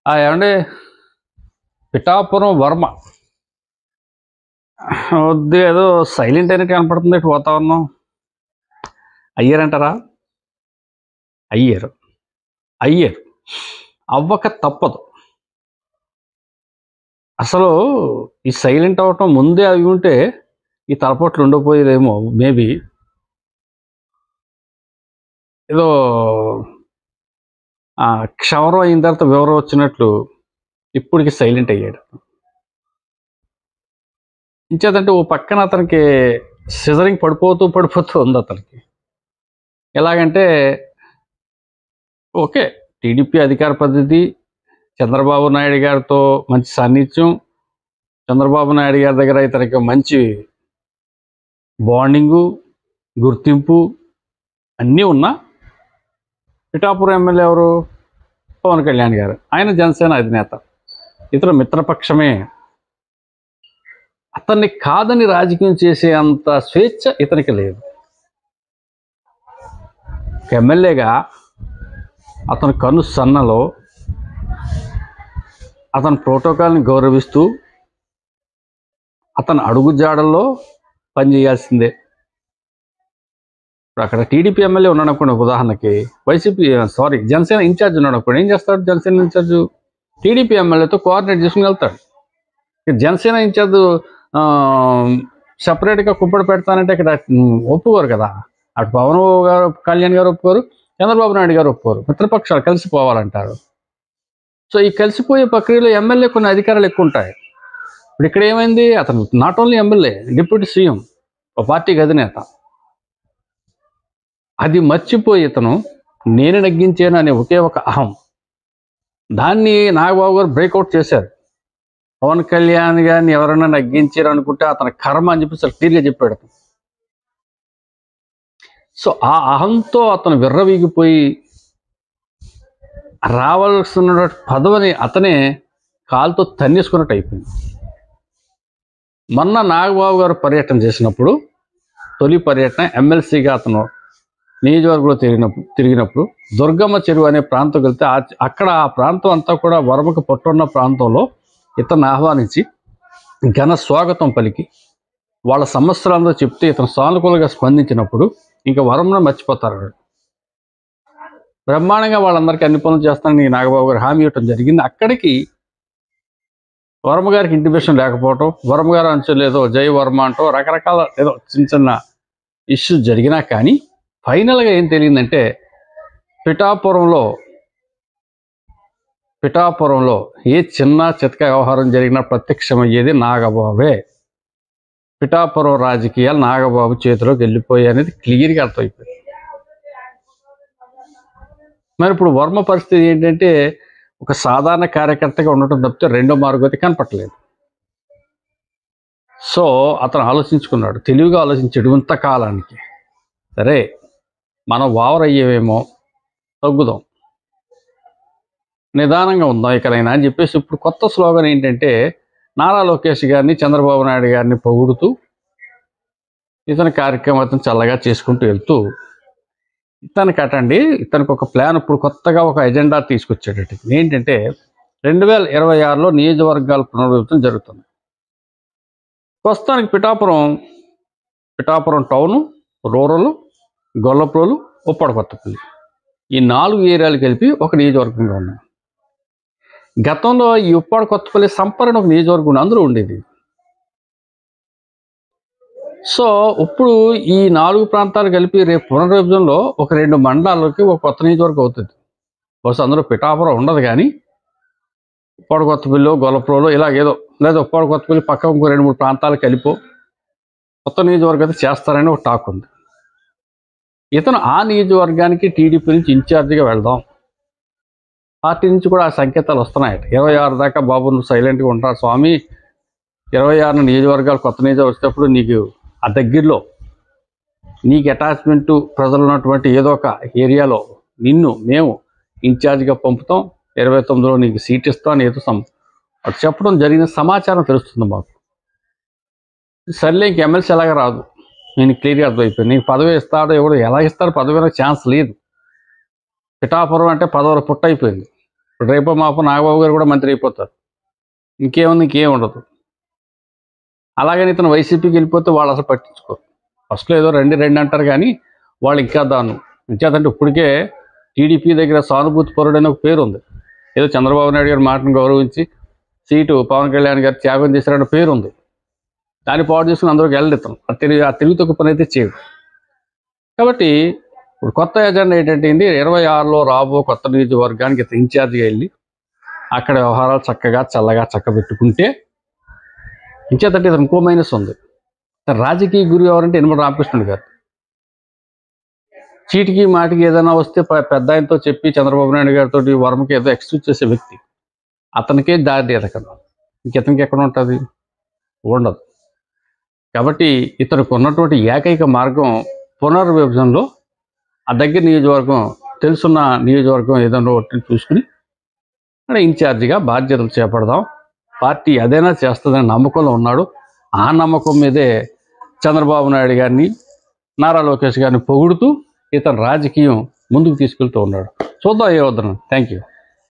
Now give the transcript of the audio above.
ఏమండి పిఠాపురం వర్మ వద్దు ఏదో సైలెంట్ అయినట్టు కనపడుతుంది ఇటు వాతావరణం. అయ్యారు అంటారా? అయ్యారు అయ్యారు అవ్వక తప్పదు. అసలు ఈ సైలెంట్ అవ్వటం ముందే అవి ఉంటే ఈ తలపోట్లు ఉండకపోయేదేమో. మేబీ ఏదో క్షవరం అయిన తర్వాత వివరం వచ్చినట్లు ఇప్పటికి సైలెంట్ అయ్యాడు. ఇంచేతంటే ఓ పక్కన అతనికి సిజరింగ్ పడిపోతూ ఉంది అతనికి. ఎలాగంటే ఓకే, టీడీపీ అధికార పద్ధతి, చంద్రబాబు నాయుడు గారితో మంచి సాన్నిధ్యం, చంద్రబాబు నాయుడు గారి దగ్గర ఇతనికి మంచి బాండింగు, గుర్తింపు అన్నీ ఉన్నా పిఠాపురం ఎమ్మెల్యే ఎవరు? పవన్ కళ్యాణ్ గారు. ఆయన జనసేన అధినేత, ఇతర మిత్రపక్షమే. అతన్ని కాదని రాజకీయం చేసే అంత స్వేచ్ఛ ఇతనికి లేదు. ఎమ్మెల్యేగా అతని కను సన్నలో అతని ప్రోటోకాల్ని గౌరవిస్తూ అతని అడుగుజాడల్లో పనిచేయాల్సిందే. ఇప్పుడు అక్కడ టీడీపీ ఎమ్మెల్యే ఉన్నాడు అనుకోండి, ఉదాహరణకి జనసేన ఇన్ఛార్జ్ ఉన్నాడు అనుకోండి, ఏం చేస్తాడు? జనసేన ఇన్ఛార్జ్ టీడీపీ ఎమ్మెల్యేతో కోఆర్డినేట్ చేసుకుని వెళ్తాడు. జనసేన ఇన్ఛార్జ్ సపరేట్గా కుప్పడి పెడతానంటే ఇక్కడ ఒప్పుకోరు కదా. అటు పవన్ గారు, కళ్యాణ్ గారు ఒప్పుకోరు, చంద్రబాబు నాయుడు గారు ఒప్పుకోరు. మిత్రపక్షాలు కలిసిపోవాలంటారు. సో ఈ కలిసిపోయే ప్రక్రియలో ఎమ్మెల్యే కొన్ని అధికారాలు ఎక్కువ ఉంటాయి. ఇప్పుడు ఇక్కడ ఏమైంది? అతను not only MLA, deputy CM, ఒక పార్టీకి అధినేత. అది మర్చిపోయి ఇతను నేను నగ్గించాను అనే ఒకే ఒక అహం, దాన్ని నాగబాబు గారు బ్రేక్అవుట్ చేశారు. పవన్ కళ్యాణ్ గారిని ఎవరైనా నగ్గించారు అనుకుంటే అతని కర్మ అని చెప్పి అసలు క్లియర్గా చెప్పాడు. సో ఆ అహంతో అతను విర్రవీగిపోయి రావాల్సిన పదవిని అతనే కాలుతో తన్నేసుకున్నట్టు అయిపోయింది. మొన్న నాగబాబు గారు పర్యటన చేసినప్పుడు, తొలి పర్యటన ఎమ్మెల్సీగా అతను నియోజకవర్గంలో తిరిగినప్పుడు దుర్గమ్మ చెరువు అనే ప్రాంతం వెళ్తే అక్కడ ఆ ప్రాంతం అంతా కూడా వర్మకు పట్టున్న ప్రాంతంలో ఇతను ఆహ్వానించి ఘన స్వాగతం పలికి వాళ్ళ సమస్యలందరూ చెప్తే ఇతను సానుకూలంగా స్పందించినప్పుడు ఇంకా వర్మను మర్చిపోతారు. బ్రహ్మాండంగా వాళ్ళందరికీ అన్ని పనులు చేస్తానని నాగబాబు గారు హామీ ఇవ్వటం జరిగింది. అక్కడికి వర్మ గారికి ఇంటిమేషన్ లేకపోవటం, వర్మ గారు అంచలేదో జై వర్మ అంటూ రకరకాల ఏదో చిన్న చిన్న ఇష్యూస్ జరిగినా కానీ ఫైనల్గా ఏం తెలియదంటే పిఠాపురంలో ఏ చిన్న చితక వ్యవహారం జరిగినా ప్రత్యక్షమయ్యేది నాగబాబే. పిఠాపురం రాజకీయాలు నాగబాబు చేతిలోకి వెళ్ళిపోయాయి అనేది క్లియర్గా అర్థమైపోయింది. మరి ఇప్పుడు వర్మ పరిస్థితి ఏంటంటే ఒక సాధారణ కార్యకర్తగా ఉండటం తప్పితే రెండో మార్గం అయితే కనపట్టలేదు. సో అతను ఆలోచించుకున్నాడు, తెలివిగా ఆలోచించాడు. ఇంతకాలానికి సరే మనం ఓవర్ అయ్యేవేమో, తగ్గుదాం, నిదానంగా ఉందాం ఇకనైనా అని చెప్పేసి ఇప్పుడు కొత్త స్లోగన్ ఏంటంటే నారా లోకేష్ గారిని, చంద్రబాబు నాయుడు గారిని పొగుడుతూ ఇతని కార్యక్రమం అతను చల్లగా చేసుకుంటూ వెళ్తూ ఇతనికి ఒక ప్లాన్ ఇప్పుడు కొత్తగా ఒక ఎజెండా తీసుకొచ్చేటట్టు ఏంటంటే 2026లో నియోజకవర్గాల పునర్విభజన జరుగుతుంది. ప్రస్తుతానికి పిఠాపురం టౌను, రూరల్, గొల్లప్రోలు, ఉప్పాడ కొత్తపల్లి ఈ 4 ఏరియాలు కలిపి ఒక నియోజకవర్గంగా ఉన్నాయి. గతంలో ఈ ఉప్పాడ కొత్తపల్లి సంపరణ ఒక నియోజకవర్గం అందులో ఉండేది. సో ఇప్పుడు ఈ 4 ప్రాంతాలు కలిపి రేపు పునర్విభజనలో ఒక 2 మండలాలకి ఒక కొత్త నియోజకవర్గం అవుతుంది. బహుశా అందులో పిఠాపురం ఉండదు, కానీ ఉప్పాడ కొత్తపల్లి, గొల్లప్రోలు ఇలాగేదో, లేదా ఉప్పాడ కొత్తపల్లి పక్క ఇంకో 2-3 ప్రాంతాలు కలిపో కొత్త నియోజకవర్గం అయితే చేస్తారని ఒక టాక్ ఉంది. ఇతను ఆ నియోజకవర్గానికి టీడీపీ నుంచి ఇన్ఛార్జిగా వెళ్దాం, పార్టీ నుంచి కూడా ఆ సంకేతాలు వస్తున్నాయట. 26 దాకా బాబు నువ్వు సైలెంట్గా ఉంటారు స్వామి, 26 నియోజకవర్గాలు కొత్త నియోజకవర్గం వచ్చేటప్పుడు నీకు ఆ దగ్గరలో నీకు అటాచ్మెంటు ప్రజలు ఉన్నటువంటి ఏదో ఒక ఏరియాలో మేము ఇన్ఛార్జిగా పంపుతాం, 29లో నీకు సీట్ ఇస్తాను ఏదో అటు చెప్పడం జరిగిన సమాచారం తెలుస్తుంది మాకు. సర్లే ఇంక ఎమ్మెల్సీ ఎలాగ రాదు, నేను క్లియర్గా అర్థమైపోయింది. నీకు పదవి ఇస్తాడో ఎవడు ఎలా ఇస్తాడో పదవి ఛాన్స్ లేదు. పిఠాపురం అంటే పదవుల పుట్ట అయిపోయింది. రేపో మాపో నాగబాబు గారు కూడా మంత్రి అయిపోతారు. ఇంకేం ఉండదు. అలాగని ఇతను వైసీపీకి వెళ్ళిపోతే వాళ్ళు అసలు పట్టించుకోరు. ఫస్ట్లో ఏదో రండి అంటారు, కానీ వాళ్ళు ఇంకా దాన్ని ఇంకేదంటే ఇప్పటికే టీడీపీ దగ్గర సానుభూతి పరుడని ఒక పేరు ఉంది. ఏదో చంద్రబాబు నాయుడు గారి మాటను గౌరవించి సీటు పవన్ కళ్యాణ్ గారు త్యాగం చేశారన్న పేరు ఉంది. దాన్ని పాటు చేసుకుని అందరికి వెళ్ళిస్తాం. ఆ తెలివితొక్క పని అయితే చేయడు. కాబట్టి ఇప్పుడు కొత్త ఎజెండా ఏంటంటే 26లో రాబో కొత్త నియోజకవర్గానికి ఇతను ఇన్ఛార్జిగా వెళ్ళి అక్కడ వ్యవహారాలు చక్కగా చల్లగా చక్కబెట్టుకుంటే, ఇంచేతంటే ఇతను ఇంకో మైనస్ ఉంది. రాజకీయ గురి ఎవరంటే యనమల రామకృష్ణుడు గారు. చీటికి మాటికి ఏదైనా వస్తే పెద్ద ఆయనతో చెప్పి చంద్రబాబు నాయుడు గారితో వర్మకి ఏదో ఎక్స్క్యూజ్ చేసే వ్యక్తి. అతనికే దారి ఎదకడం, ఇంకెతనికి ఎక్కడ ఉంటుంది? ఉండదు. కాబట్టి ఇతనికి ఉన్నటువంటి ఏకైక మార్గం పునర్విభజనలో ఆ దగ్గర నియోజకవర్గం, తెలుసున్న నియోజకవర్గం ఏదైనా ఒకటి చూసుకుని అక్కడ ఇన్ఛార్జిగా బాధ్యతలు చేపడదాం, పార్టీ అదైనా చేస్తుందని నమ్మకంలో ఉన్నాడు. ఆ నమ్మకం మీదే చంద్రబాబు నాయుడు గారిని, నారా లోకేష్ గారిని పొగుడుతూ ఇతను రాజకీయం ముందుకు తీసుకెళ్తూ ఉన్నాడు. చూద్దాం ఏమవుతున్నాను. Thank you.